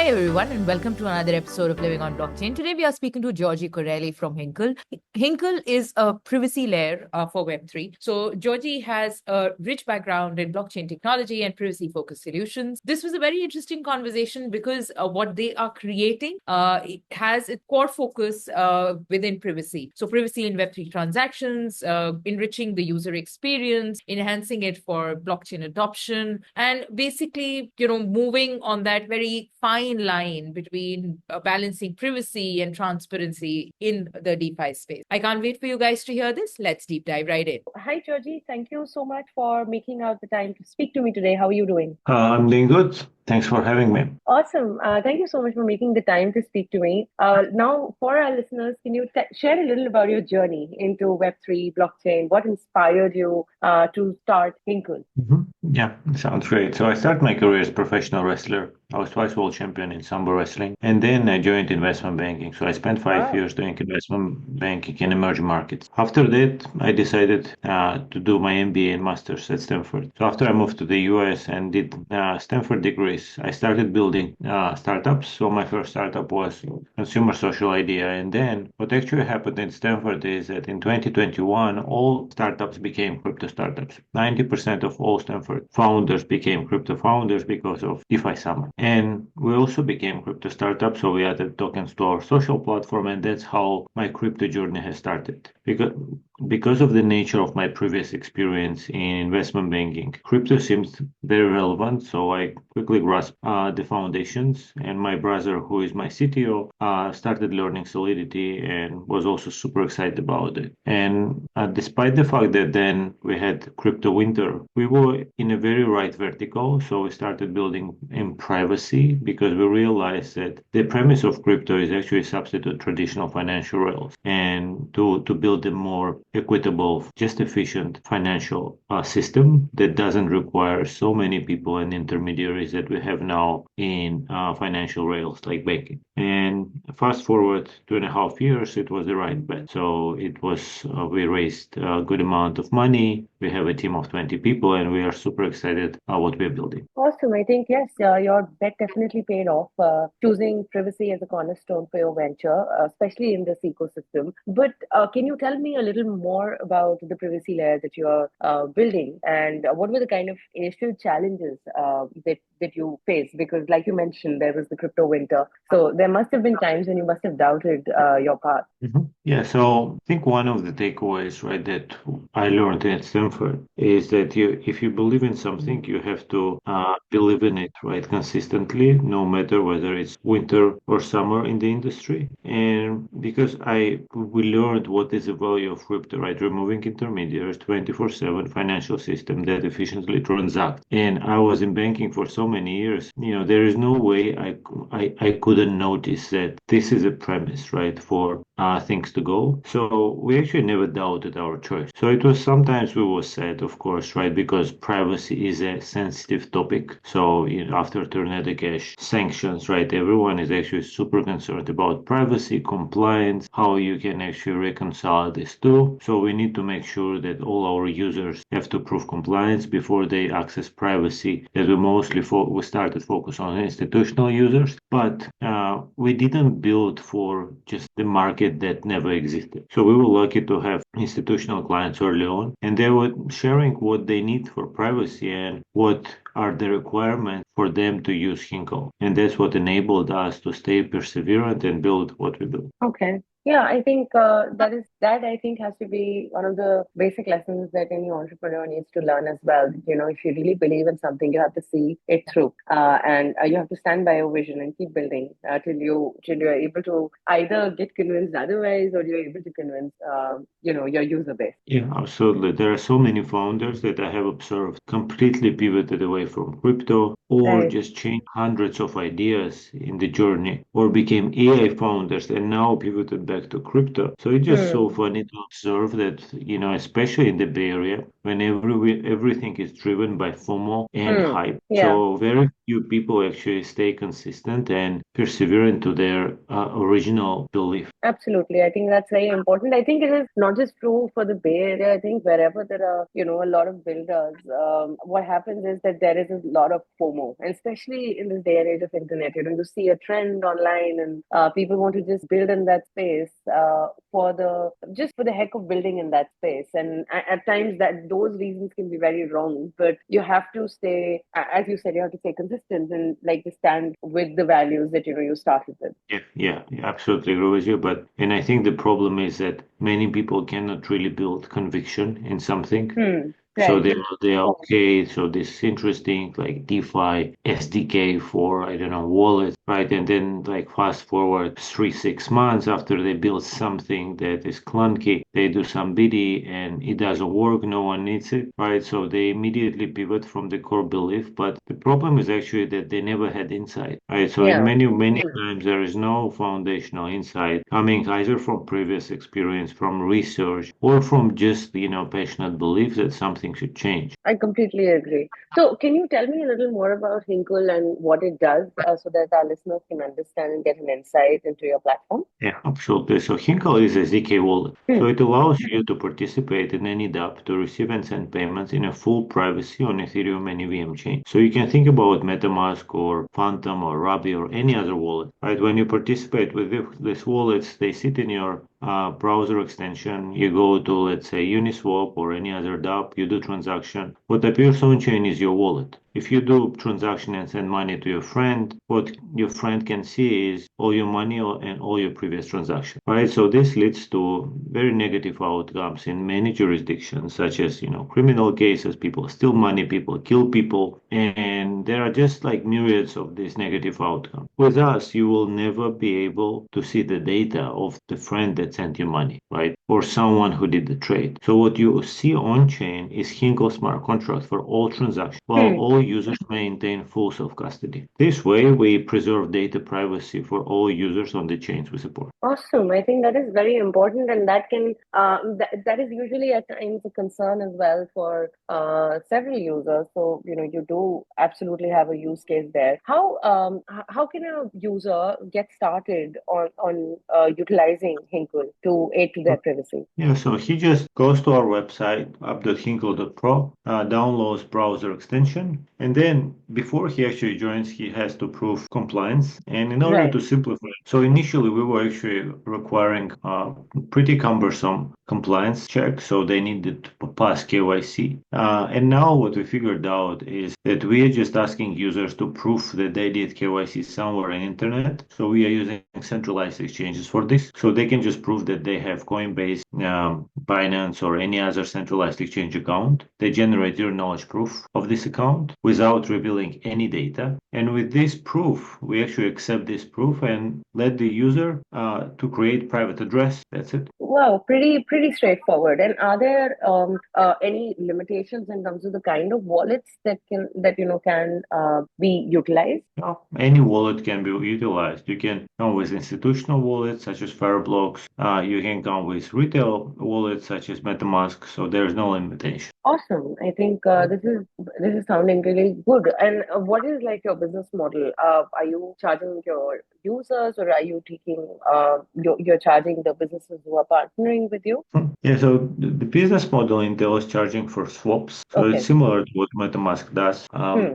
Hi everyone, and welcome to another episode of Living on Blockchain. Today we are speaking to Georgi Koreli from Hinkal. Hinkal is a privacy layer for Web3. So Georgi has a rich background in blockchain technology and privacy-focused solutions. This was a very interesting conversation because what they are creating it has a core focus within privacy. So privacy in Web3 transactions, enriching the user experience, enhancing it for blockchain adoption, and basically, moving on that very fine line between balancing privacy and transparency in the DeFi space. I can't wait for you guys to hear this. Let's deep dive right in. Hi, Georgie. Thank you so much for making out the time to speak to me today. How are you doing? I'm doing good. Thanks for having me. Awesome. Thank you so much for making the time to speak to me. Now, for our listeners, can you share a little about your journey into Web3 blockchain? What inspired you to start Hinkle? Yeah, sounds great. So I started my career as a professional wrestler. I was twice world champion in sambo wrestling, and then I joined investment banking. So I spent 5 years doing investment banking in emerging markets. After that, I decided to do my MBA and master's at Stanford. So after I moved to the US and did Stanford degrees, I started building startups. So my first startup was consumer social idea, and then what actually happened in Stanford is that in 2021, all startups became crypto startups. 90% of all Stanford founders became crypto founders because of DeFi Summer. And we also became crypto startups, so we added tokens to our social platform, and that's how my crypto journey has started. Because of the nature of my previous experience in investment banking, crypto seems very relevant, so I quickly grasped the foundations. And my brother, who is my CTO, started learning Solidity and was also super excited about it. And despite the fact that then we had crypto winter, we were in a very right vertical, so we started building in privacy because we realized that the premise of crypto is actually substitute traditional financial rails and to build a more equitable, just efficient financial system that doesn't require so many people and intermediaries that we have now in financial rails like banking. And fast forward 2.5 years, it was the right bet. So it was, we raised a good amount of money. We have a team of 20 people and we are super excited what we're building. Awesome. I think, yes, your bet definitely paid off, choosing privacy as a cornerstone for your venture, especially in this ecosystem. But can you tell me a little more about the privacy layer that you are building and what were the kind of initial challenges that you faced? Because like you mentioned, there was the crypto winter. So there must have been times when you must have doubted your path. Yeah, so I think one of the takeaways, right, that I learned at Stanford is that if you believe in something, you have to believe in it, right, consistently, no matter whether it's winter or summer in the industry. And because we learned what is the value of crypto, right, removing intermediaries, 24/7 financial system that efficiently transact. And I was in banking for so many years, there is no way I couldn't notice that this is a premise, right, for things to go. So we actually never doubted our choice. So it was sometimes we were sad, of course, right, because privacy is a sensitive topic. So after Tornado Cash sanctions, right, everyone is actually super concerned about privacy, compliance, how you can actually reconcile these two. So we need to make sure that all our users have to prove compliance before they access privacy. As we mostly we started focus on institutional users, but we didn't build for just the market that never existed. So we were lucky to have institutional clients early on, and they were sharing what they need for privacy and what are the requirements for them to use Hinkal. And that's what enabled us to stay perseverant and build what we built. Okay. Yeah, I think that I think has to be one of the basic lessons that any entrepreneur needs to learn as well. If you really believe in something, you have to see it through, and you have to stand by your vision and keep building till you're able to either get convinced otherwise, or you're able to convince your user base. Yeah, absolutely. There are so many founders that I have observed completely pivoted away from crypto or Right. just changed hundreds of ideas in the journey or became AI founders and now pivoted back to crypto. So it's just so Hmm. funny to observe that, especially in the Bay Area, when everything is driven by FOMO and hype. Yeah. So very few people actually stay consistent and perseverant to their original belief. Absolutely. I think that's very important. I think it is not just true for the Bay Area. I think wherever there are, a lot of builders, what happens is that there is a lot of FOMO, and especially in this day and age of internet. You see a trend online, and people want to just build in that space for the heck of building in that space. And at times that those reasons can be very wrong, but you have to stay, as you said, you have to stay consistent and like to stand with the values that you started with. Yeah, absolutely agree with you. And I think the problem is that many people cannot really build conviction in something. So Right. they're okay. So this is interesting, like DeFi, SDK for, I don't know, wallets, right? And then like fast forward 3, 6 months after they build something that is clunky, they do some BD and it doesn't work. No one needs it, right? So they immediately pivot from the core belief. But the problem is actually that they never had insight, right? So in Yeah. many times there is no foundational insight coming either from previous experience, from research, or from just, passionate belief that something should change. I completely agree. So, can you tell me a little more about Hinkle and what it does so that our listeners can understand and get an insight into your platform? Yeah, absolutely. So Hinkal is a ZK wallet. So it allows you to participate in any dApp to receive and send payments in a full privacy on Ethereum and EVM chain. So you can think about MetaMask or Phantom or Rabi or any other wallet, right? When you participate with these wallets, they sit in your browser extension. You go to, let's say, Uniswap or any other dApp, you do transaction. What appears on chain is your wallet. If you do transaction and send money to your friend, what your friend can see is all your money and all your previous transactions, right? So this leads to very negative outcomes in many jurisdictions, such as, criminal cases, people steal money, people kill people, and there are just like myriads of these negative outcomes. With us, you will never be able to see the data of the friend that sent you money, right? Or someone who did the trade. So what you see on chain is Hinkle smart contract for all transactions, while all users maintain full self-custody. This way, we preserve data privacy for all users on the chains we support. Awesome. I think that is very important, and that is usually at times a concern as well for several users. So you do absolutely have a use case there. How can a user get started on utilizing Hinkle to aid to their privacy? Yeah, so he just goes to our website, app.hinkle.pro, downloads browser extension, and then before he actually joins, he has to prove compliance. And in order to Right. simplify, so initially we were actually requiring pretty cumbersome compliance check, so they needed to pass KYC. And now what we figured out is that we are just asking users to prove that they did KYC somewhere on internet. So we are using centralized exchanges for this, so they can just prove that they have Coinbase, Binance, or any other centralized exchange account. They generate zero knowledge proof of this account without revealing any data. And with this proof, we actually accept this proof and let the user to create private address. That's it. Wow, pretty straightforward. And are there any limitations in terms of the kind of wallets that can be utilized? No, any wallet can be utilized. You can come with institutional wallets such as Fireblocks. You can come with retail wallets such as MetaMask. So there is no limitation. Awesome. I think this is sounding really good. And what is like your business model? Are you charging your users, or are you taking you're charging the businesses who are partnering with you? Yeah, so the business model entails charging for swaps. So it's Okay. similar to what MetaMask does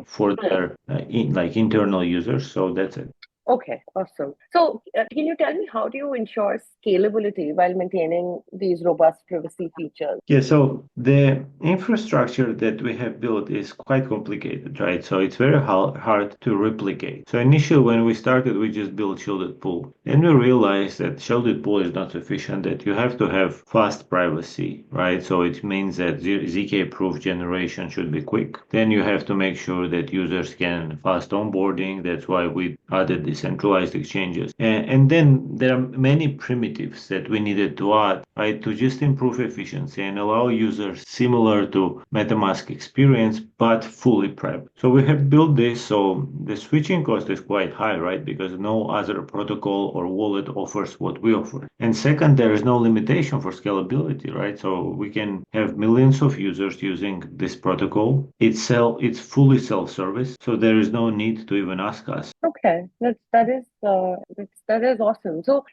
for their internal users. So that's it. Okay, awesome. So, can you tell me how do you ensure scalability while maintaining these robust privacy features? Yeah, so the infrastructure that we have built is quite complicated, right? So it's very hard to replicate. So initially, when we started, we just built shielded pool. Then we realized that shielded pool is not sufficient, that you have to have fast privacy, right? So it means that ZK proof generation should be quick. Then you have to make sure that users can fast onboarding. That's why we added this decentralized exchanges. And then there are many primitives that we needed to add, right, to just improve efficiency and allow users similar to MetaMask experience, but fully private. So we have built this, so the switching cost is quite high, right, because no other protocol or wallet offers what we offer. And second, there is no limitation for scalability, right? So we can have millions of users using this protocol. It's fully self-service, so there is no need to even ask us. Okay, that is awesome. So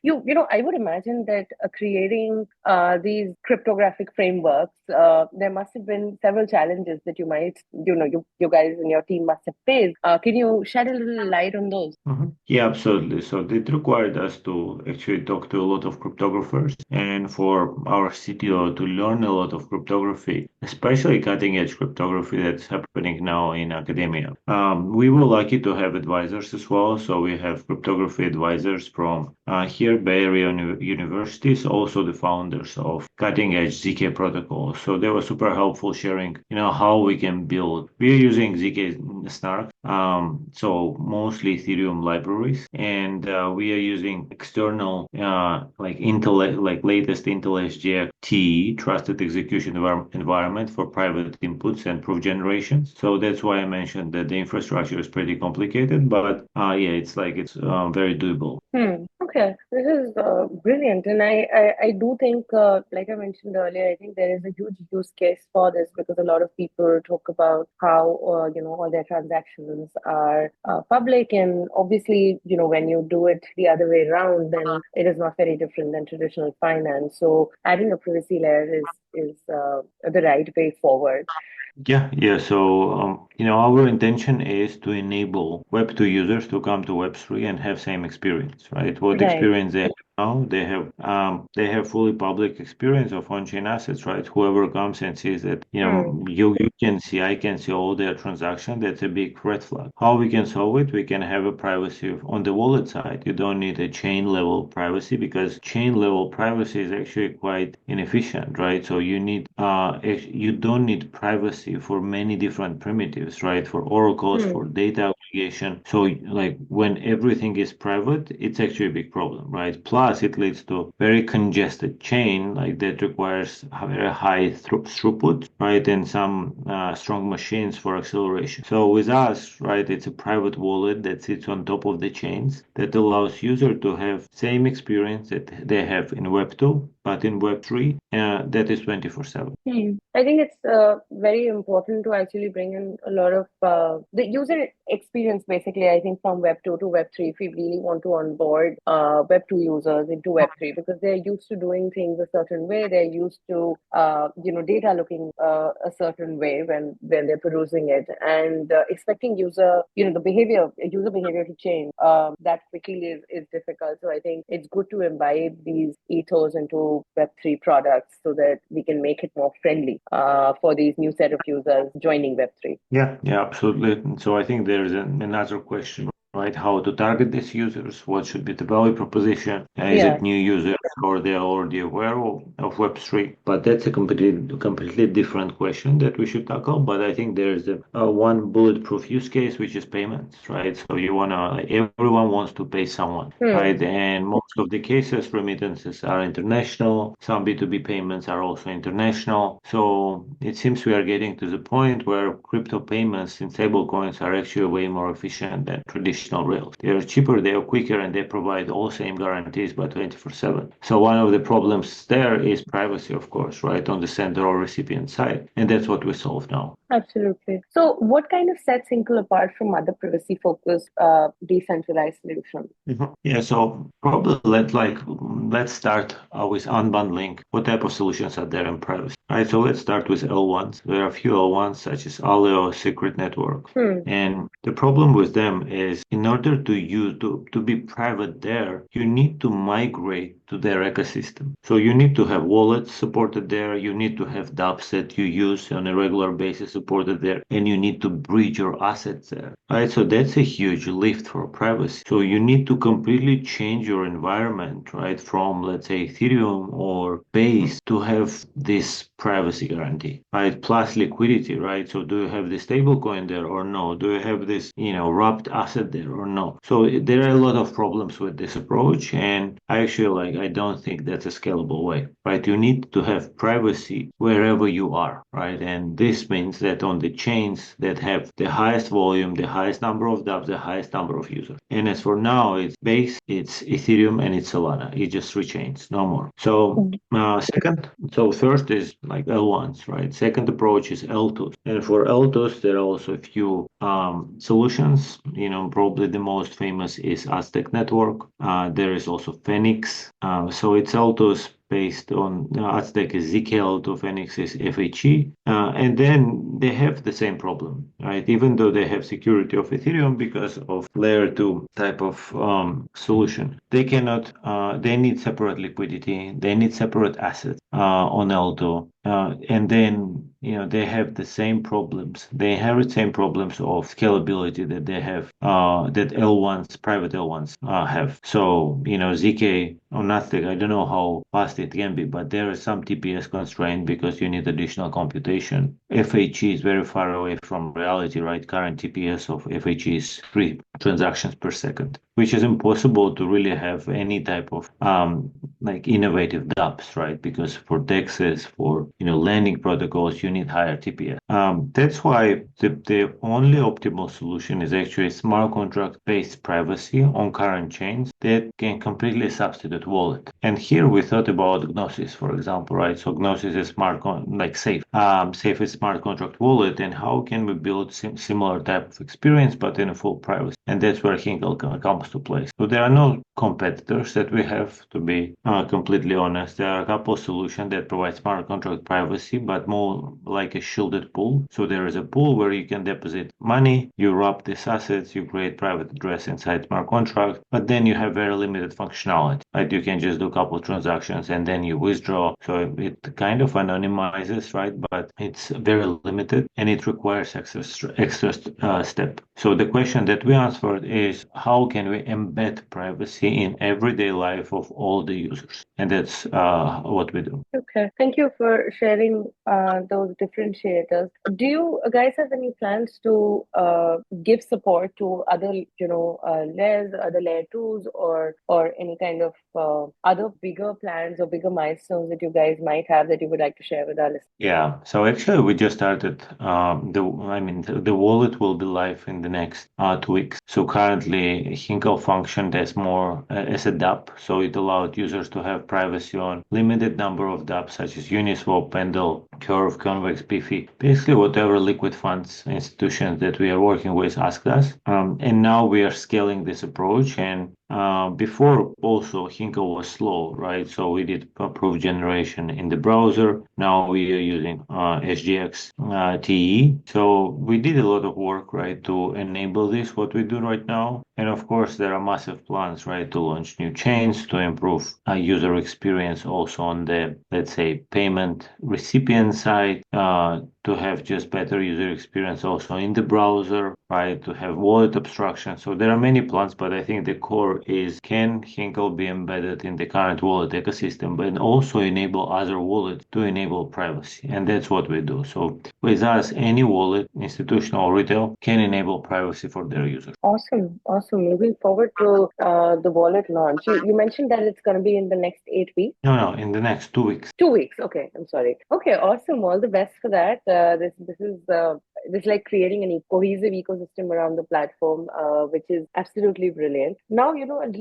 I would imagine that creating these cryptographic frameworks, there must have been several challenges that you guys and your team must have faced. Can you shed a little light on those? Yeah, absolutely. So it required us to actually talk to a lot of cryptographers and for our CTO to learn a lot of cryptography, especially cutting edge cryptography that's happening now in academia. We were lucky to have advisors as well. So we have cryptography advisors from here, Bay Area universities, also the founders of cutting edge ZK protocols. So they were super helpful sharing, how we can build. We are using ZK Snark. So mostly Ethereum libraries, and we are using external like Intel, like latest Intel SGX TE trusted execution environment for private inputs and proof generation. So that's why I mentioned that the infrastructure is pretty complicated, but yeah, it's very doable. Okay, this is brilliant, and I do think, like I mentioned earlier, I think there is a huge use case for this because a lot of people talk about how all their transactions are public, and obviously when you do it the other way around, then it is not very different than traditional finance. So adding a privacy layer is the right way forward. Yeah. So, our intention is to enable Web2 users to come to Web3 and have same experience, right? What Right. experience they have now, they have fully public experience of on-chain assets, right? Whoever comes and sees that, you can see, I can see all their transactions. That's a big red flag. How we can solve it? We can have a privacy on the wallet side. You don't need a chain level privacy because chain level privacy is actually quite inefficient, right? So you don't need privacy for many different primitives, right? For oracles, for data aggregation. So like when everything is private, it's actually a big problem, right? Plus it leads to very congested chain like that requires very high throughput, right? And some strong machines for acceleration. So with us, right, it's a private wallet that sits on top of the chains that allows user to have same experience that they have in Web2, but in Web3, that is 24/7. I think it's very important to actually bring in a lot of the user experience, basically, I think from Web 2 to Web 3, if we really want to onboard Web 2 users into Web 3, because they're used to doing things a certain way. They're used to, data looking a certain way when they're producing it, and expecting user behavior to change that quickly is difficult. So I think it's good to imbibe these ethos into Web 3 products so that we can make it more friendly for these new set of users joining Web 3. Yeah, absolutely. So I think there is another question, right? How to target these users? What should be the value proposition? Is Yeah. it new users or they are already aware of Web3? But that's a completely different question that we should tackle. But I think there is a one bulletproof use case, which is payments, right? So everyone wants to pay someone, right? And most of the cases, remittances are international. Some B2B payments are also international. So it seems we are getting to the point where crypto payments in stablecoins are actually way more efficient than traditional rails. They are cheaper, they are quicker, and they provide all same guarantees by 24/7. So one of the problems there is privacy, of course, right, on the sender or recipient side. And that's what we solve now. Absolutely. So what kind of sets Hinkal apart from other privacy-focused decentralized solutions? Yeah, so probably let's start with unbundling. What type of solutions are there in privacy? Right, so let's start with L1s. There are a few L1s such as Aleo, Secret Network. And the problem with them is in order to be private there, you need to migrate to their ecosystem. So you need to have wallets supported there. You need to have dApps that you use on a regular basis supported there, and you need to bridge your assets there, right? So that's a huge lift for privacy. So you need to completely change your environment, right, from, let's say, Ethereum or Base to have this privacy guarantee, right? Plus liquidity, right? So do you have the stable coin there or no? Do you have this, wrapped asset there or no? So there are a lot of problems with this approach, and I actually I don't think that's a scalable way, right? You need to have privacy wherever you are, right? And this means that on the chains that have the highest volume, the highest number of dApps, the highest number of users. And as for now, it's Base, it's Ethereum, and it's Solana. It's just three chains, no more. So first is like L1s, right? Second approach is L2s. And for L2s, there are also a few solutions. Probably the most famous is Aztec Network. There is also Phoenix. So it's L2s based on Aztec is ZK, to Phoenix is FHE, and then they have the same problem, right? Even though they have security of Ethereum because of layer 2 type of solution, they cannot, they need separate liquidity, they need separate assets on L2, and then they have the same problems. They inherit same problems of scalability that they have, that L1s, private L1s have. So, ZK on Aztec, I don't know how fast it can be, but there is some TPS constraint because you need additional computation. FHE is very far away from reality, right? Current TPS of FHE is 3 transactions per second, which is impossible to really have any type of innovative dApps, right? Because for DEXs, for lending protocols, you need higher TPS. That's why the only optimal solution is actually smart contract-based privacy on current chains that can completely substitute wallet. And here we thought about Gnosis, for example, right? So Gnosis is safe is smart contract wallet, and how can we build similar type of experience but in a full privacy? And that's where Hinkal comes to play. So there are no competitors that we have, to be completely honest. There are a couple of solutions that provide smart contract privacy, but more like a shielded pool. So there is a pool where you can deposit money, you wrap these assets, you create private address inside smart contract, but then you have very limited functionality, right? You can just do a couple of transactions and then you withdraw. So it kind of anonymizes, right? But it's very limited and it requires extra step. So the question that we answered is, how can we embed privacy in everyday life of all the users? And that's what we do. Okay, thank you for sharing those differentiators. Do you guys have any plans to give support to other, layers, other layer twos, or any kind of other bigger plans or bigger milestones that you guys might have that you would like to share with our listeners? Yeah, so actually we just started. The wallet will be live in the next 2 weeks. So currently Hinkal functioned as more as a dApp, so it allowed users to have privacy on limited number of dApps such as Uniswap, Pendle, Curve, Convex, Biffy, basically whatever liquid funds institutions that we are working with asked us. And now we are scaling this approach, and before also Hinkal was slow, right? So we did proof generation in the browser. Now we are using SGX TE. So we did a lot of work, right, to enable this, what we do right now. And of course, there are massive plans, right, to launch new chains, to improve user experience also on the, let's say, payment recipient side, to have just better user experience also in the browser, right, to have wallet abstraction. So there are many plans, but I think the core is, can Hinkal be embedded in the current wallet ecosystem, but also enable other wallets to enable privacy? And that's what we do. So with us, any wallet, institutional or retail, can enable privacy for their users. Awesome. Looking forward to the wallet launch. You mentioned that it's going to be in the next 8 weeks. No, in the next 2 weeks. 2 weeks. Okay, I'm sorry. Okay, awesome. All the best for that. This is like creating a cohesive ecosystem around the platform, which is absolutely brilliant. Now,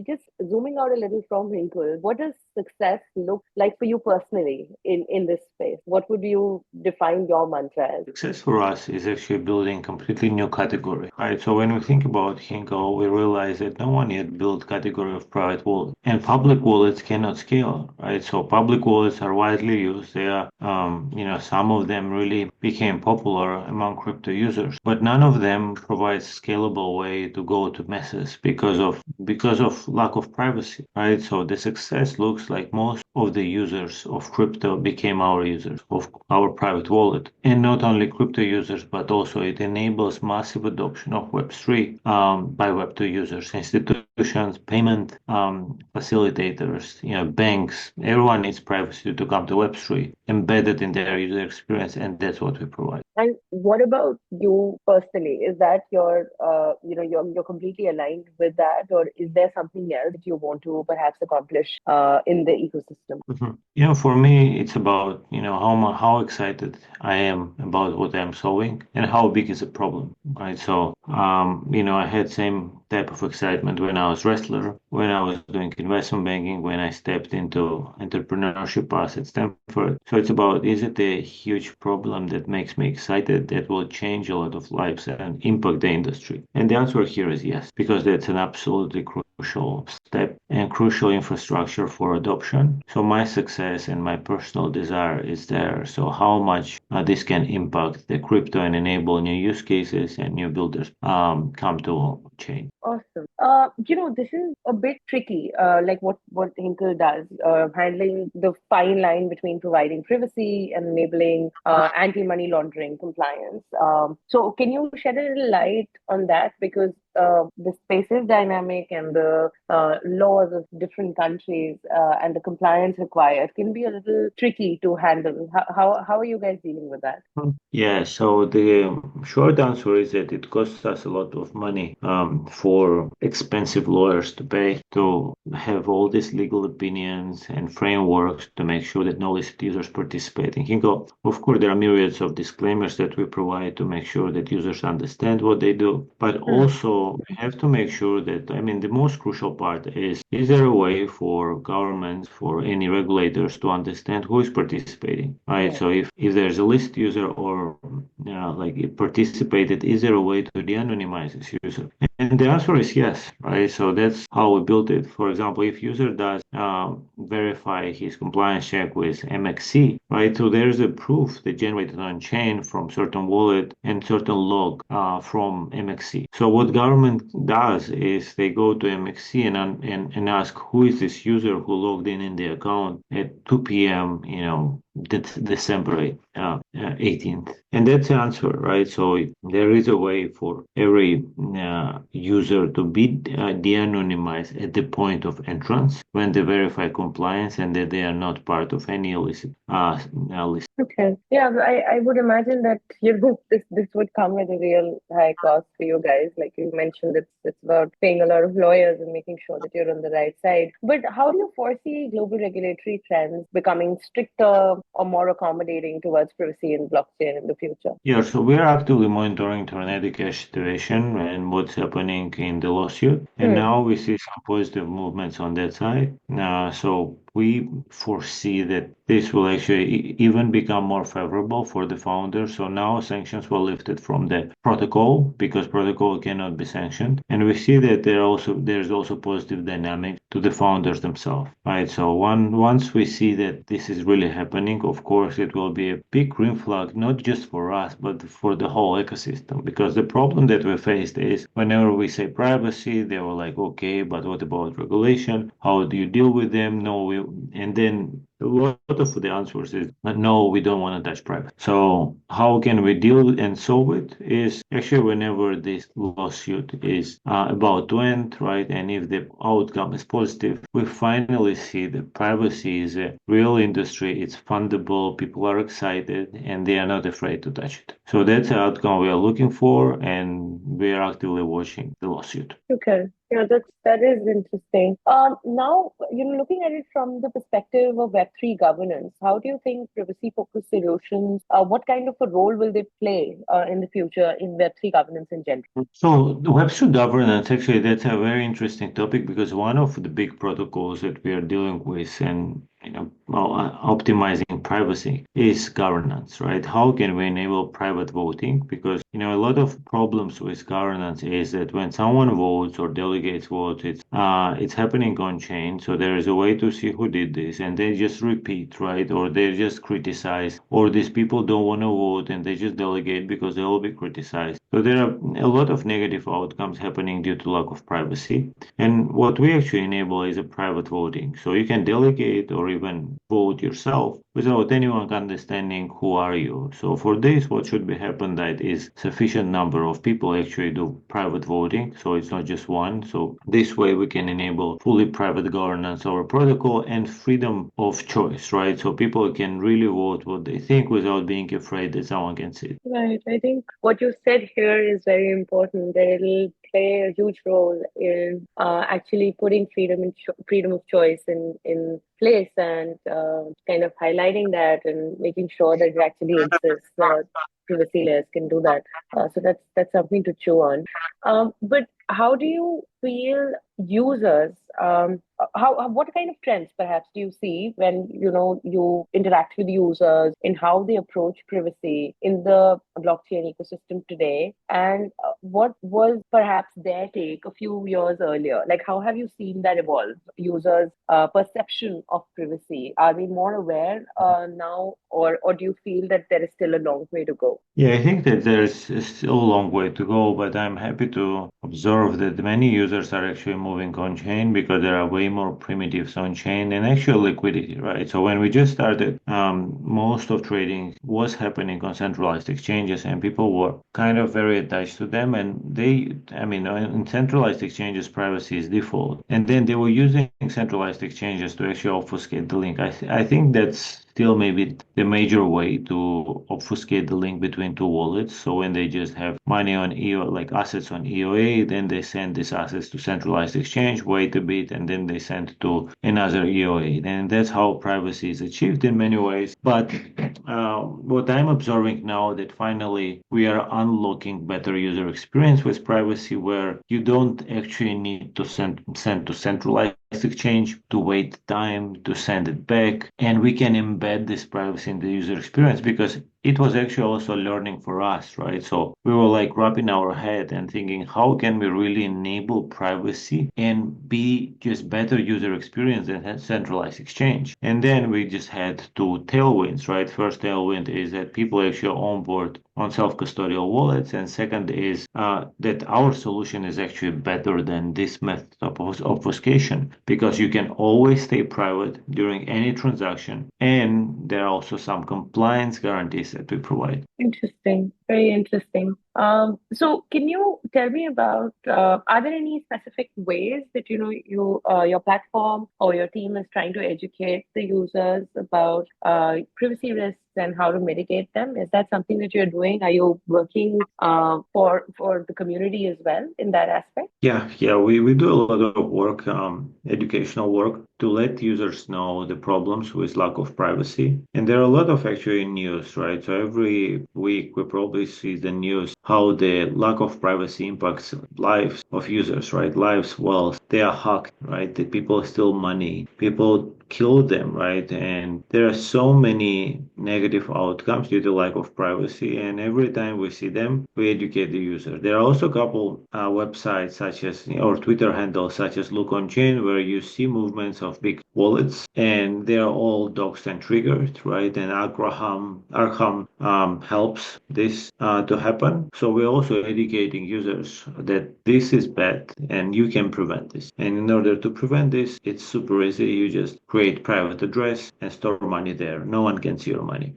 just zooming out a little from Hinkal, what does success look like for you personally in this space? What would you define your mantra as? Success for us is actually building completely new category, right? So when we think about Hinkal, we realize that no one yet built category of private wallet, and public wallets cannot scale, right? So public wallets are widely used. They are, some of them really became popular among crypto crypto users, but none of them provides scalable way to go to masses because of lack of privacy, right? So the success looks like most of the users of crypto became our users of our private wallet, and not only crypto users, but also it enables massive adoption of Web3 by Web2 users, institutions, payment facilitators, banks. Everyone needs privacy to come to Web3 embedded in their user experience, and that's what we provide. And what about you personally? Is that you're completely aligned with that, or is there something else that you want to perhaps accomplish in the ecosystem? For me, it's about how excited I am about what I'm solving and how big is the problem, right? So, I had same type of excitement when I was wrestler, when I was doing investment banking, when I stepped into entrepreneurship path at Stanford. So it's about, is it a huge problem that makes me excited that will change a lot of lives and impact the industry? And the answer here is yes, because that's an absolutely crucial step and crucial infrastructure for adoption. So my success and my personal desire is there. So how much this can impact the crypto and enable new use cases and new builders come to change. Awesome. This is a bit tricky, like what Hinkal does, handling the fine line between providing privacy and enabling anti-money laundering compliance. So can you shed a little light on that? Because the space is dynamic and the laws of different countries and the compliance required can be a little tricky to handle. How are you guys dealing with that? Yeah, so the short answer is that it costs us a lot of money for expensive lawyers to pay to have all these legal opinions and frameworks to make sure that no illicit users participate in Hinkal. Of course, there are myriads of disclaimers that we provide to make sure that users understand what they do, but also we have to make sure that, the most crucial part is there a way for governments, for any regulators to understand who is participating, right? Yeah. So if there's a list user or like it participated, is there a way to de-anonymize this user? And the answer is yes, right? So that's how we built it. For example, if user does verify his compliance check with MXC, right? So there's a proof that generated on chain from certain wallet and certain log from MXC. So what government does is they go to MXC and ask who is this user who logged in the account at 2 p.m. December 18th. And that's the answer, right? So there is a way for every user to be de-anonymized at the point of entrance when they verify compliance and that they are not part of any illicit list. Okay. Yeah, but I would imagine that this would come with a real high cost for you guys. Like you mentioned, it's about paying a lot of lawyers and making sure that you're on the right side. But how do you foresee global regulatory trends becoming stricter or more accommodating towards privacy in blockchain in the future? Yeah, so we are actively monitoring Tornadic Cash situation and what's happening in the lawsuit. And now we see some positive movements on that side. So we foresee that this will actually even become more favorable for the founders. So now sanctions were lifted from the protocol because protocol cannot be sanctioned. And we see that there's also positive dynamic to the founders themselves, right? So once we see that this is really happening, of course, it will be a big green flag, not just for us, but for the whole ecosystem. Because the problem that we faced is whenever we say privacy, they were like, okay, but what about regulation? How do you deal with them? And then a lot of the answers is no, we don't want to touch private. So how can we deal and solve it is actually whenever this lawsuit is about to end, right? And if the outcome is positive, we finally see that privacy is a real industry. It's fundable. People are excited and they are not afraid to touch it. So that's the outcome we are looking for, and we are actively watching the lawsuit. Okay. Yeah, that is interesting. Now, looking at it from the perspective of Web3 governance, how do you think privacy-focused solutions, what kind of a role will they play in the future in Web3 governance in general? So the Web3 governance, actually, that's a very interesting topic because one of the big protocols that we are dealing with and optimizing privacy is governance, right? How can we enable private voting? Because a lot of problems with governance is that when someone votes or delegates votes, it's happening on chain. So there is a way to see who did this, and they just repeat, right? Or they just criticize, or these people don't want to vote and they just delegate because they will be criticized. So there are a lot of negative outcomes happening due to lack of privacy. And what we actually enable is a private voting. So you can delegate or even vote yourself without anyone understanding who are you. So for this, what should be happen that is sufficient number of people actually do private voting. So it's not just one. So this way we can enable fully private governance of our protocol and freedom of choice, right? So people can really vote what they think without being afraid that someone can see it. Right. I think what you said here is very important, that it'll play a huge role in actually putting freedom of choice in place, and kind of highlighting that and making sure that it actually exists. Privacy layers can do that. So that's something to chew on. But how do you feel users? What kind of trends perhaps do you see when you interact with users in how they approach privacy in the blockchain ecosystem today, and what was perhaps their take a few years earlier? Like, how have you seen that evolve? Users' perception of privacy, are we more aware now, or do you feel that there is still a long way to go? Yeah, I think that there's still a long way to go, but I'm happy to observe that many users are actually moving on chain because there are way more primitives on chain and actual liquidity, right? So when we just started, most of trading was happening on centralized exchanges and people were kind of very attached to them. And in centralized exchanges, privacy is default. And then they were using centralized exchanges to actually obfuscate the link. I think that's still maybe the major way to obfuscate the link between two wallets. So when they just have money on EO, like assets on EOA, then they send these assets to centralized exchange, wait a bit, and then they send to another EOA. And that's how privacy is achieved in many ways. But what I'm observing now that finally we are unlocking better user experience with privacy, where you don't actually need to send to centralized exchange to wait time to send it back, and we can embed this privacy in the user experience because it was actually also learning for us, right? So we were like wrapping our head and thinking, how can we really enable privacy and be just better user experience than centralized exchange? And then we just had two tailwinds, right? First tailwind is that people actually onboard on self-custodial wallets, and second is that our solution is actually better than this method of obfuscation because you can always stay private during any transaction, and there are also some compliance guarantees that we provide. Interesting, very interesting. So can you tell me about, are there any specific ways that your platform or your team is trying to educate the users about privacy risks and how to mitigate them? Is that something that you're doing? Are you working for the community as well in that aspect? Yeah, we do a lot of work, educational work to let users know the problems with lack of privacy. And there are a lot of actually news, right? So every week we probably see the news how the lack of privacy impacts lives of users, right? Lives, wealth, they are hacked, right? The people steal money, people kill them, right? And there are so many negative outcomes due to lack of privacy. And every time we see them, we educate the user. There are also a couple websites such as or Twitter handles such as Look on Chain, where you see movements of big wallets, and they are all doxed and triggered, right? And Arkham helps this to happen. So we're also educating users that this is bad and you can prevent this. And in order to prevent this, it's super easy. You just create private address and store money there. No one can see your money.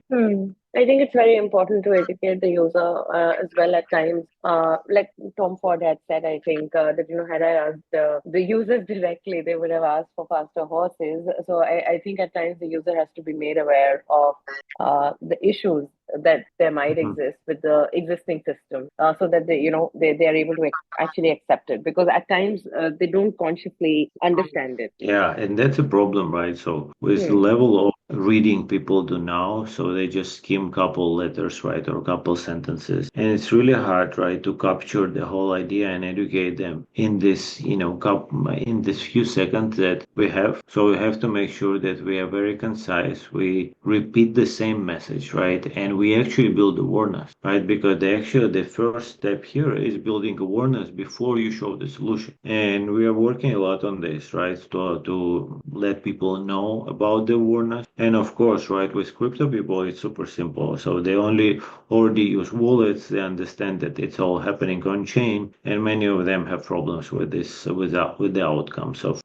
I think it's very important to educate the user as well at times. Like Tom Ford had said, I think that had I asked the users directly, they would have asked for faster horses. So I think at times the user has to be made aware of the issues that there might Mhm. exist with the existing system, so that they are able to actually accept it, because at times they don't consciously understand it. Yeah, and that's a problem, right? So with the Hmm. level of reading people do now. So they just skim couple letters, right, or couple sentences. And it's really hard, right, to capture the whole idea and educate them in this, in this few seconds that we have. So we have to make sure that we are very concise. We repeat the same message, right? And we actually build awareness, right? Because the first step here is building awareness before you show the solution. And we are working a lot on this, right? To let people know about the awareness. And of course, right, with crypto people, it's super simple. So they already use wallets. They understand that it's all happening on chain, and many of them have problems with this, with the outcomes of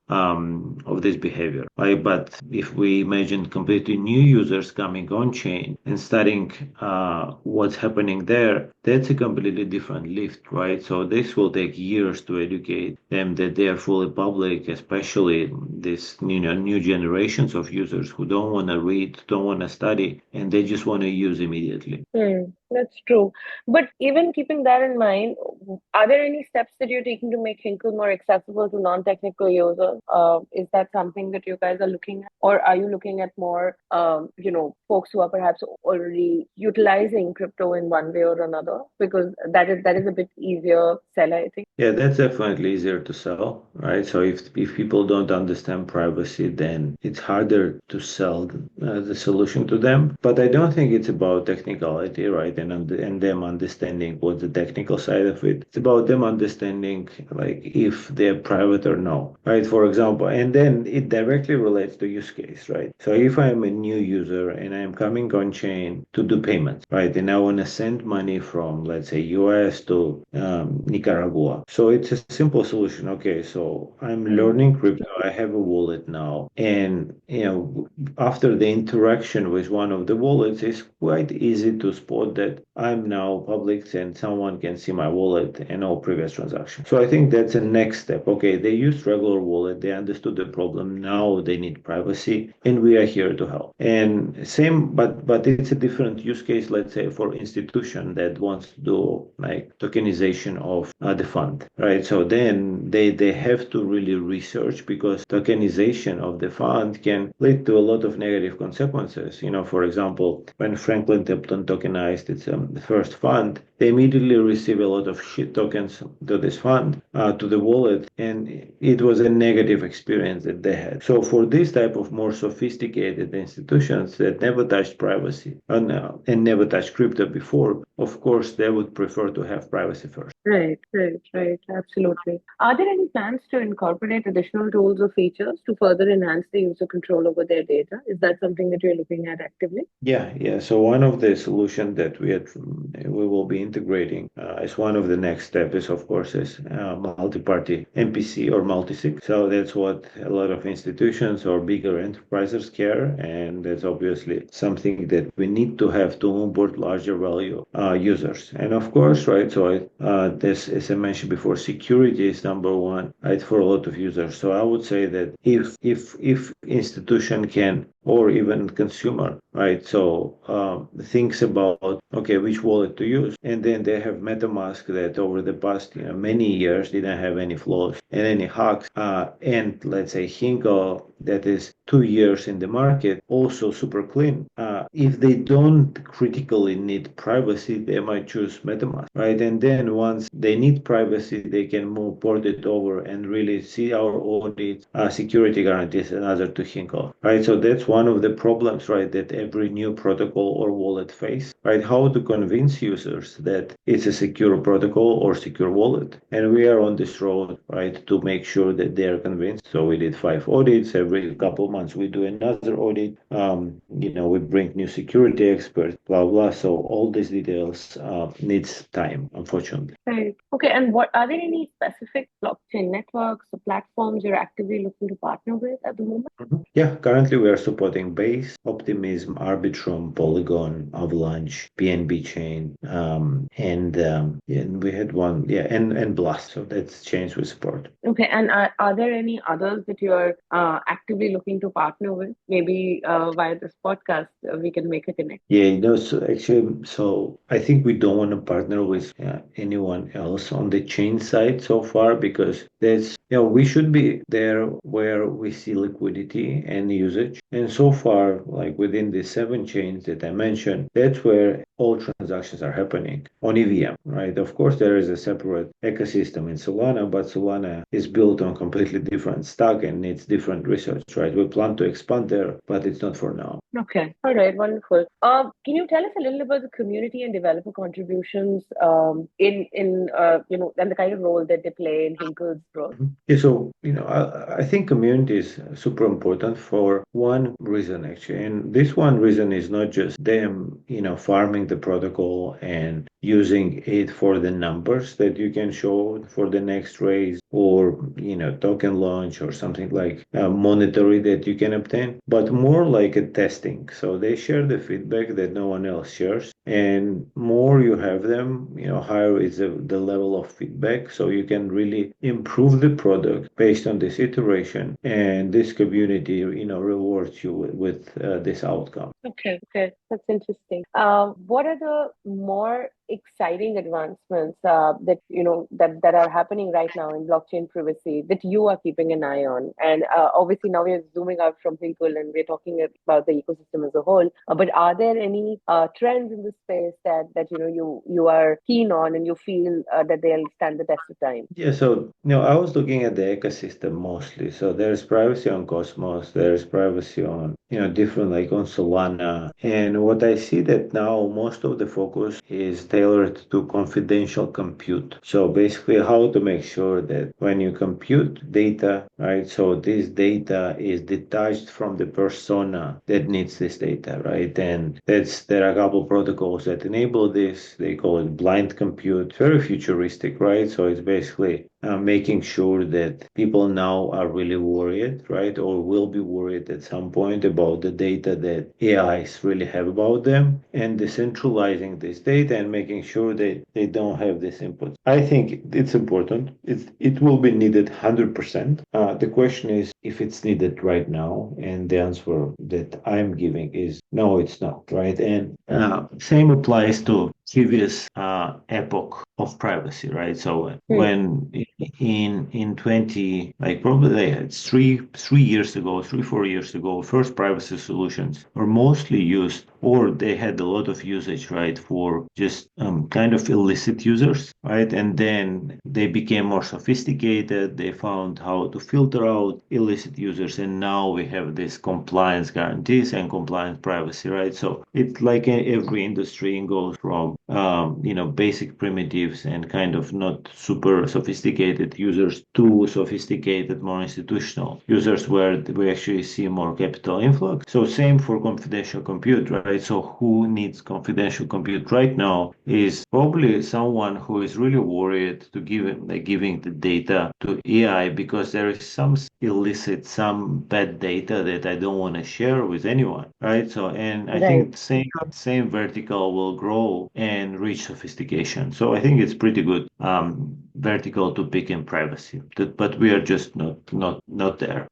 this behavior. Right? But if we imagine completely new users coming on chain and studying what's happening there, that's a completely different lift, right? So this will take years to educate them that they are fully public, especially this new generations of users who don't want to read, don't want to study, and they just want to use immediately. That's true. But even keeping that in mind, are there any steps that you're taking to make Hinkle more accessible to non-technical users? Is that something that you guys are looking at, or are you looking at more, folks who are perhaps already utilizing crypto in one way or another? Because that is a bit easier sell, I think. Yeah, that's definitely easier to sell, right? So if people don't understand privacy, then it's harder to sell the solution to them. But I don't think it's about technicality, right? And them understanding what's the technical side of it. It's about them understanding like if they're private or no, right? For example, and then it directly relates to use case, right? So if I'm a new user and I'm coming on chain to do payments, right? And I want to send money from, let's say, US to Nicaragua. So it's a simple solution. Okay, so I'm learning crypto. I have a wallet now. And, after the interaction with one of the wallets, it's quite easy to spot that I'm now public and someone can see my wallet and all previous transactions. So I think that's the next step. Okay, they used regular wallet. They understood the problem. Now they need privacy and we are here to help. And same, but it's a different use case, let's say, for institution that wants to do like tokenization of the fund, right? So then they have to really research because tokenization of the fund can lead to a lot of negative consequences. For example, when Franklin Templeton tokenized its first fund, they immediately receive a lot of shit tokens to this fund, to the wallet, and it was a negative experience that they had. So for this type of more sophisticated institutions that never touched privacy and never touched crypto before, of course, they would prefer to have privacy first. Right, right, right. Absolutely. Are there any plans to incorporate additional tools or features to further enhance the user control over their data? Is that something that you're looking at actively? Yeah. So one of the solutions that we will be integrating as one of the next steps is, of course, is multi-party MPC or multi-sig. So that's what a lot of institutions or bigger enterprises care, and that's obviously something that we need to have to onboard larger value users. And of course, right. So this, as I mentioned before, security is number one, right, for a lot of users. So I would say that if institution can, or even consumer, right? So thinks about, okay, which wallet to use, and then they have MetaMask that over the past many years didn't have any flaws and any hacks, and let's say Hinkal that is 2 years in the market, also super clean. If they don't critically need privacy, they might choose MetaMask, right? And then once they need privacy, they can port it over and really see our audit, security guarantees, and other to Hinkal, right? So that's one of the problems, right, that every new protocol or wallet face, right? How to convince users that it's a secure protocol or secure wallet. And we are on this road, right, to make sure that they are convinced. So we did 5 audits. Every couple of months we do another audit. We bring new security experts, blah, blah. So all these details needs time, unfortunately. Right. Okay. And what are there any specific blockchain networks or platforms you're actively looking to partner with at the moment? Yeah, currently we are supporting Base, Optimism, Arbitrum, Polygon, Avalanche, PNB Chain, and we had one, and Blast. So that's chains we support. Okay. And are there any others that you're actively looking to partner with? Maybe via this podcast, we can make a connect. Yeah, so I think we don't want to partner with anyone else on the chain side so far because that's we should be there where we see liquidity and usage. And so far, like within the 7 chains that I mentioned, that's where all transactions are happening on EVM, right? Of course, there is a separate ecosystem in Solana, but Solana is built on completely different stack and needs different research, right? We plan to expand there, but it's not for now. Okay. All right. Wonderful. Can you tell us a little about the community and developer contributions and the kind of role that they play in Hinkal's growth? Yeah, so I think community is super important for one reason actually, and this one reason is not just them, farming the protocol and using it for the numbers that you can show for the next raise or token launch or something like monetary that you can obtain, but more like a testing. So they share the feedback that no one else shares, and more you have them, higher is the level of feedback. So you can really improve the product based on this iteration, and this community, rewards you with this outcome. Okay, that's interesting. What are the more exciting advancements that are happening right now in blockchain privacy that you are keeping an eye on? And obviously now we're zooming out from Hinkle and we're talking about the ecosystem as a whole. But are there any trends in the space that you are keen on and you feel that they'll stand the test of time? Yeah, so I was looking at the ecosystem mostly. So there's privacy on Cosmos, there's privacy on different like on Solana, and what I see that now most of the focus is tailored to confidential compute. So basically, how to make sure that when you compute data, right? So this data is detached from the persona that needs this data, right? And there are a couple protocols that enable this. They call it blind compute. Very futuristic, right? So it's basically making sure that people now are really worried, right, or will be worried at some point about the data that AIs really have about them, and decentralizing this data and making sure that they don't have this input. I think it's important. It will be needed 100%. The question is if it's needed right now, and the answer that I'm giving is no, it's not, right? And same applies to previous epoch of privacy, right? So when in 20, like probably it's 3 4 years ago, first privacy solutions were mostly used, or they had a lot of usage, right, for just kind of illicit users, right? And then they became more sophisticated. They found how to filter out illicit users, and now we have this compliance guarantees and compliance privacy, right? So it's like every industry goes from basic primitives and kind of not super sophisticated users to sophisticated, more institutional users, where we actually see more capital influx. So same for confidential compute, right? So who needs confidential compute right now is probably someone who is really worried to giving the data to AI because there is some illicit, some bad data that I don't want to share with anyone, right? So, and I think same vertical will grow and reach sophistication. So I think it's pretty good vertical to pick in privacy, but we are just not there.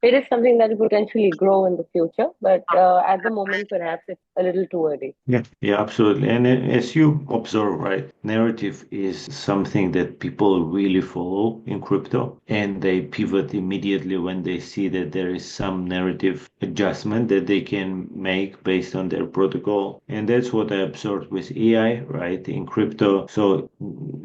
It is something that will potentially grow in the future, but at the moment, perhaps it's a little too early. Yeah, absolutely. And as you observe, right, narrative is something that people really follow in crypto, and they pivot immediately when they see that there is some narrative adjustment that they can make based on their protocol. And that's what I observed with AI, right, in crypto. So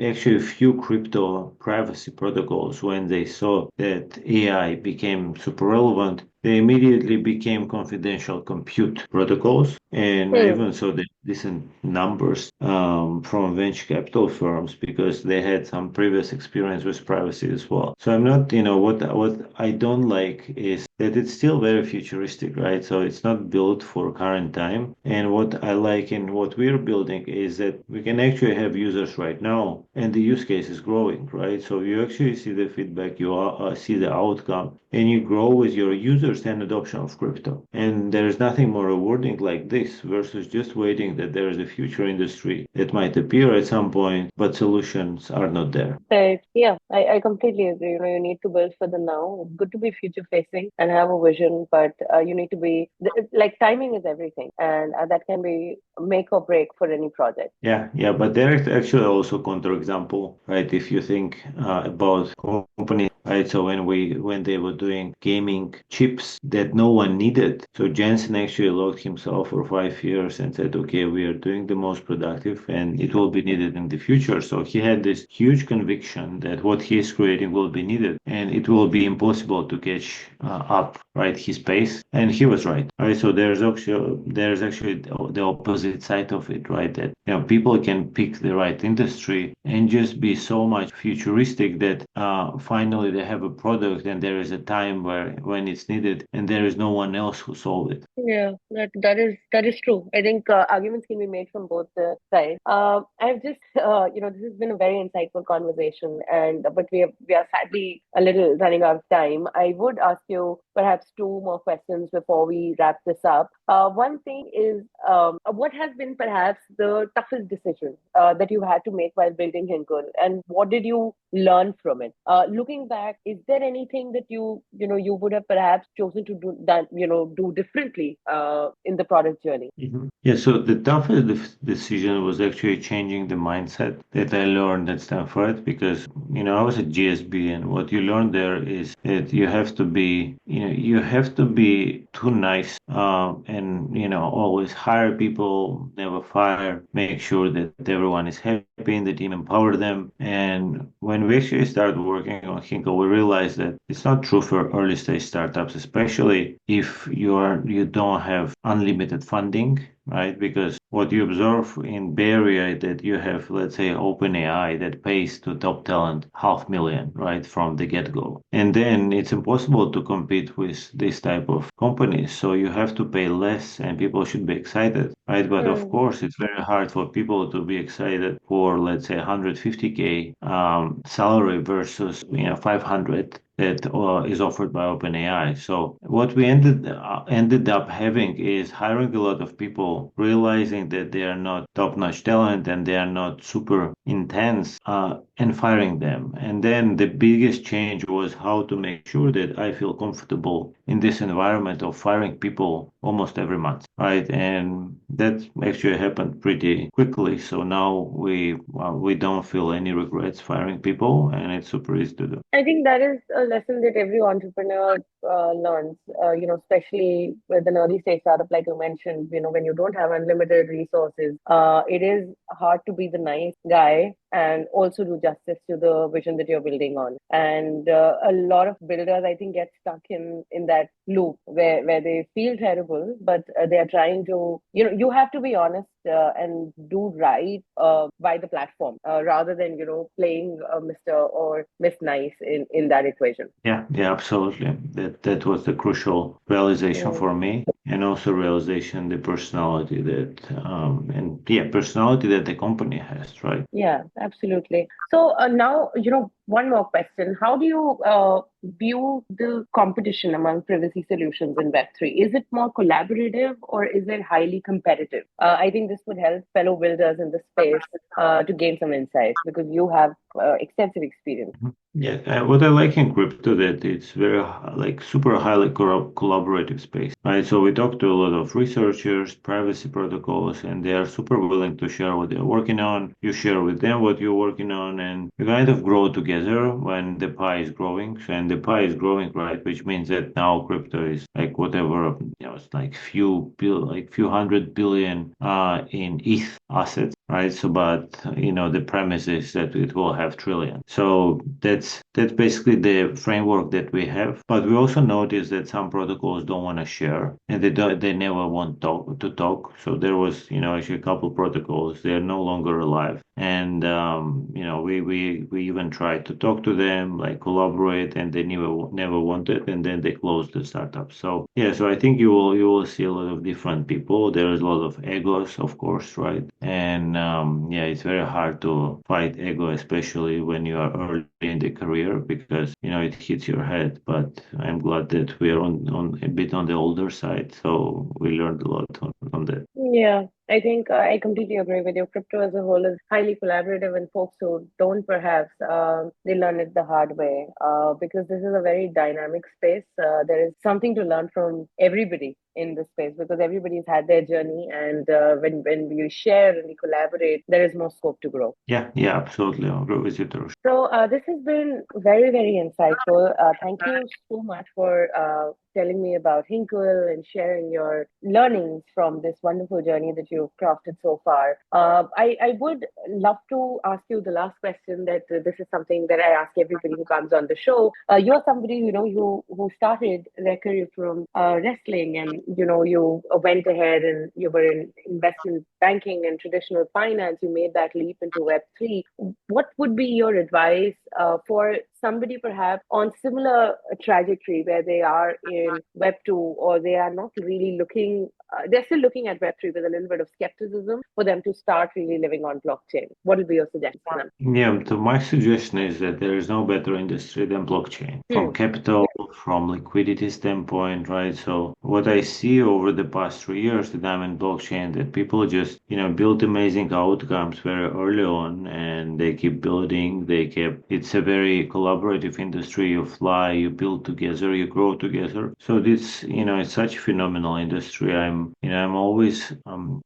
actually, a few crypto privacy protocols, when they saw that AI became super relevant, they immediately became confidential compute protocols, and I even saw the decent numbers from venture capital firms because they had some previous experience with privacy as well. So I'm not, what I don't like is that it's still very futuristic, right? So it's not built for current time. And what I like in what we're building is that we can actually have users right now, and the use case is growing, right? So you actually see the feedback, you see the outcome, and you grow with your users and adoption of crypto. And there is nothing more rewarding like this versus just waiting acknowledging that there is a future industry that might appear at some point, but solutions are not there. Right. Yeah, I completely agree. You need to build for the now. It's good to be future facing and have a vision, but you need to be like timing is everything, and that can be make or break for any project. Yeah, but there is actually also counterexample, right? If you think about companies, right? So when they were doing gaming chips that no one needed, so Jensen actually locked himself for 5 years and said, okay, we are doing the most productive, and it will be needed in the future. So he had this huge conviction that what he is creating will be needed, and it will be impossible to catch up, right? His pace, and he was right. Right. So there's actually the opposite side of it, right? That people can pick the right industry and just be so much futuristic that finally they have a product and there is a time when it's needed and there is no one else who solved it. Yeah, that is true. I think arguments can be made from both the sides. I've just this has been a very insightful conversation, and but we are sadly a little running out of time. I would ask you perhaps two more questions before we wrap this up. One thing is, what has been perhaps the toughest decision that you had to make while building Hinkal, and what did you learn from it? Looking back, is there anything that you would have perhaps chosen to do that do differently in the product journey? Yeah, so the toughest decision was actually changing the mindset that I learned at Stanford because, I was at GSB and what you learn there is that you have to be too nice, and, always hire people, never fire, make sure that everyone is happy in the team, empower them. And when we actually started working on Hinkle, we realized that it's not true for early stage startups, especially if you don't have unlimited funding, right? Because what you observe in Bay Area that you have, let's say, OpenAI that pays to top talent 500,000, right, from the get-go. And then it's impossible to compete with this type of companies. So you have to pay less and people should be excited, right? But of Hmm. course, it's very hard for people to be excited for, let's say, 150K salary versus, 500 that is offered by OpenAI. So what we ended up having is hiring a lot of people, realizing that they are not top-notch talent and they are not super intense, and firing them. And then the biggest change was how to make sure that I feel comfortable in this environment of firing people almost every month, right? And that actually happened pretty quickly. So now we don't feel any regrets firing people, and it's super easy to do. I think that is a lesson that every entrepreneur learns, especially with an early stage startup, like you mentioned, when you don't have unlimited resources, it is hard to be the nice guy and also do justice to the vision that you're building on. And a lot of builders, I think, get stuck in that loop where they feel terrible, but they are trying to, you have to be honest and do right by the platform rather than, playing Mr. or Miss Nice in that equation. Yeah, absolutely. That was the crucial realization Mm. for me, and also realization the personality personality that the company has, right? Yeah, absolutely. So now, one more question. How do you view the competition among privacy solutions in Web3? Is it more collaborative or is it highly competitive? I think this would help fellow builders in the space to gain some insights because you have extensive experience. Yeah, what I like in crypto that it's very like super highly collaborative space, right? So we talk to a lot of researchers, privacy protocols, and they are super willing to share what they're working on. You share with them what you're working on, and you kind of grow together when the pie is growing. And the pie is growing, right? Which means that now crypto is like whatever, it's like few hundred billion in ETH assets, right? So, but the premise is that it will have trillion. So that's basically the framework that we have. But we also notice that some protocols don't want to share, and they never want to talk. So there was actually a couple protocols. They are no longer alive, and we even tried to talk to them, like collaborate, and they never wanted, and then they closed the startup. So yeah, so I think you will see a lot of different people. There is a lot of egos, of course, right? And yeah, it's very hard to fight ego, especially when you are early in the career, because it hits your head. But I'm glad that we are on a bit on the older side, so we learned a lot on that. Yeah, I think I completely agree with you. Crypto as a whole is highly collaborative, and folks who don't perhaps they learn it the hard way because this is a very dynamic space. There is something to learn from everybody in this space because everybody's had their journey, and when you share and you collaborate, there is more scope to grow. Yeah, absolutely. I agree with you, Tarush. So this has been very, very insightful. Thank you so much for telling me about Hinkal and sharing your learnings from this wonderful journey that you've crafted so far. I would love to ask you the last question. That this is something that I ask everybody who comes on the show. You're somebody who started their career from wrestling, and you went ahead and you were in investment banking and traditional finance. You made that leap into Web3. What would be your advice for somebody perhaps on similar trajectory where they are in Web 2 or they are not really looking, they're still looking at Web 3 with a little bit of skepticism for them to start really living on blockchain? What would be your suggestion to them? Yeah, so my suggestion is that there is no better industry than blockchain from capital, from liquidity standpoint, right? So what I see over the past 3 years that I'm in blockchain, that people just, build amazing outcomes very early on and they keep building, it's a very collaborative industry. You fly, you build together, you grow together. So this, it's such a phenomenal industry. I'm always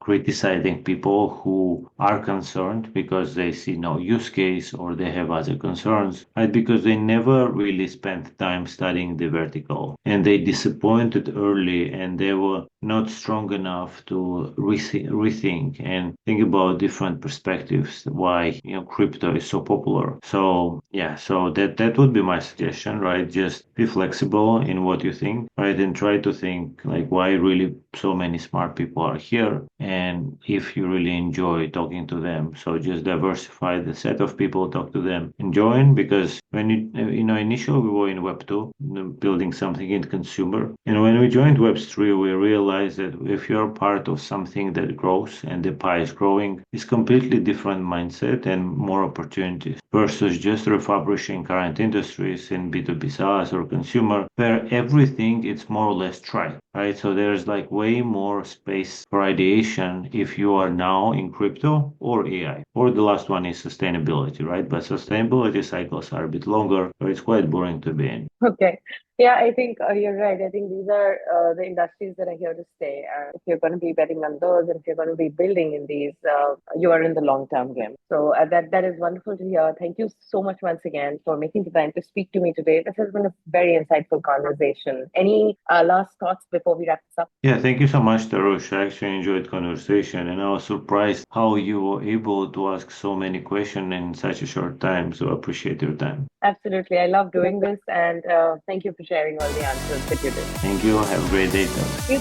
criticizing people who are concerned because they see no use case or they have other concerns, right? Because they never really spent time studying the vertical and they disappointed early and they were not strong enough to rethink and think about different perspectives why crypto is so popular. So yeah, so that would be my suggestion, right? Just be flexible in what you think, right? And try to think like why really so many smart people are here and if you really enjoy talking to them. So just diversify the set of people, talk to them and join, because when initially we were in Web 2 building something in consumer, and when we joined Web 3 we realized that if you're part of something that grows and the pie is growing, it's completely different mindset and more opportunities versus just refurbishing current industries in B2B SaaS or consumer where everything is more or less tried, right? So there's like way more space for ideation if you are now in crypto or AI. Or the last one is sustainability, right? But sustainability cycles are a bit longer, so it's quite boring to be in. Okay. Yeah, I think you're right. I think these are the industries that are here to stay. If you're going to be betting on those, and if you're going to be building in these, you are in the long-term game. So that is wonderful to hear. Thank you so much once again for making the time to speak to me today. This has been a very insightful conversation. Any last thoughts before we wrap this up? Yeah, thank you so much, Tarush. I actually enjoyed conversation and I was surprised how you were able to ask so many questions in such a short time. So I appreciate your time. Absolutely. I love doing this, and thank you for sharing all the answers that you did. Thank you. Have a great day, Tarush. You